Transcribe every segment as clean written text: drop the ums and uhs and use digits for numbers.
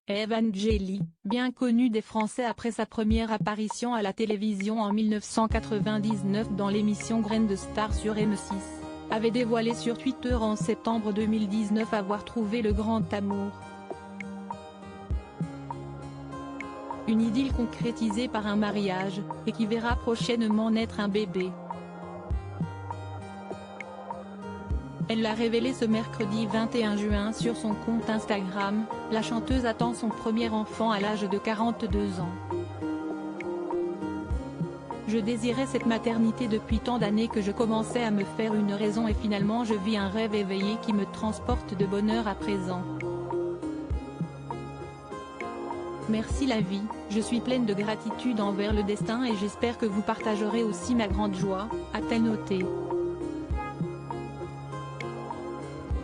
Evangélie, bien connue des Français après sa première apparition à la télévision en 1999 dans l'émission Graines de Star sur M6, avait dévoilé sur Twitter en septembre 2019 avoir trouvé le grand amour. Une idylle concrétisée par un mariage, et qui verra prochainement naître un bébé. Elle l'a révélé ce mercredi 21 juin sur son compte Instagram. La chanteuse attend son premier enfant à l'âge de 42 ans. Je désirais cette maternité depuis tant d'années que je commençais à me faire une raison et finalement je vis un rêve éveillé qui me transporte de bonheur à présent. Merci la vie, je suis pleine de gratitude envers le destin et j'espère que vous partagerez aussi ma grande joie, a-t-elle noté.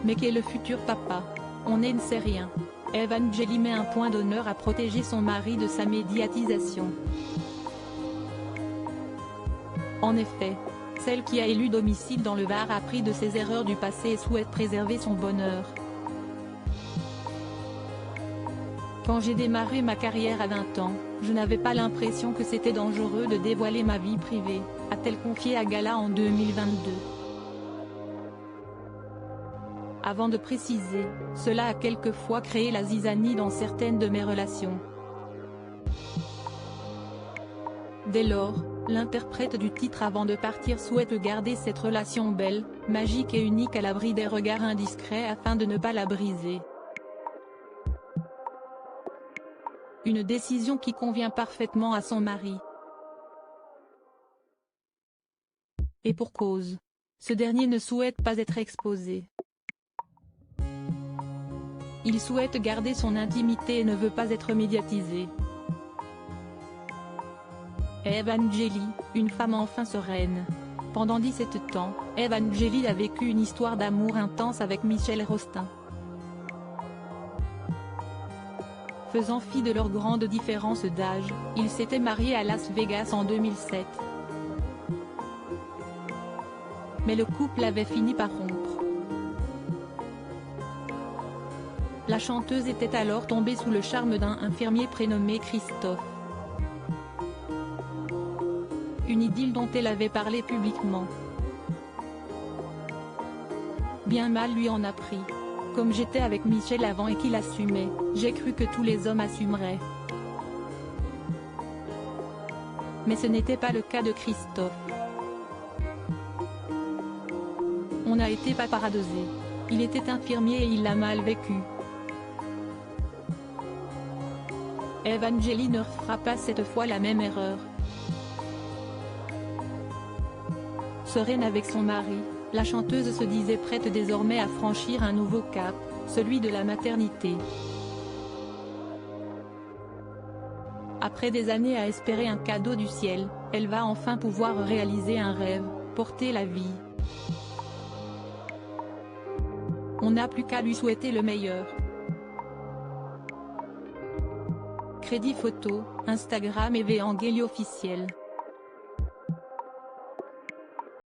Mais qu'est le futur papa? On ne sait rien. Evangélie met un point d'honneur à protéger son mari de sa médiatisation. En effet, celle qui a élu domicile dans le Var a appris de ses erreurs du passé et souhaite préserver son bonheur. Quand j'ai démarré ma carrière à 20 ans, je n'avais pas l'impression que c'était dangereux de dévoiler ma vie privée, a-t-elle confié à Gala en 2022. Avant de préciser, cela a quelquefois créé la zizanie dans certaines de mes relations. Dès lors, l'interprète du titre Avant de partir souhaite garder cette relation belle, magique et unique à l'abri des regards indiscrets afin de ne pas la briser. Une décision qui convient parfaitement à son mari. Et pour cause. Ce dernier ne souhaite pas être exposé. Il souhaite garder son intimité et ne veut pas être médiatisé. Evangélie, une femme enfin sereine. Pendant 17 ans, Evangélie a vécu une histoire d'amour intense avec Michel Rostin. Faisant fi de leur grande différence d'âge, ils s'étaient mariés à Las Vegas en 2007. Mais le couple avait fini par rompre. La chanteuse était alors tombée sous le charme d'un infirmier prénommé Christophe. Une idylle dont elle avait parlé publiquement. Bien mal lui en a pris. Comme j'étais avec Michel avant et qu'il assumait, j'ai cru que tous les hommes assumeraient. Mais ce n'était pas le cas de Christophe. On a été paparazzi. Il était infirmier et il l'a mal vécu. Evangélie ne fera pas cette fois la même erreur. Sereine avec son mari, la chanteuse se disait prête désormais à franchir un nouveau cap, celui de la maternité. Après des années à espérer un cadeau du ciel, elle va enfin pouvoir réaliser un rêve, porter la vie. On n'a plus qu'à lui souhaiter le meilleur. Crédit photo, Instagram Evangélie officiel.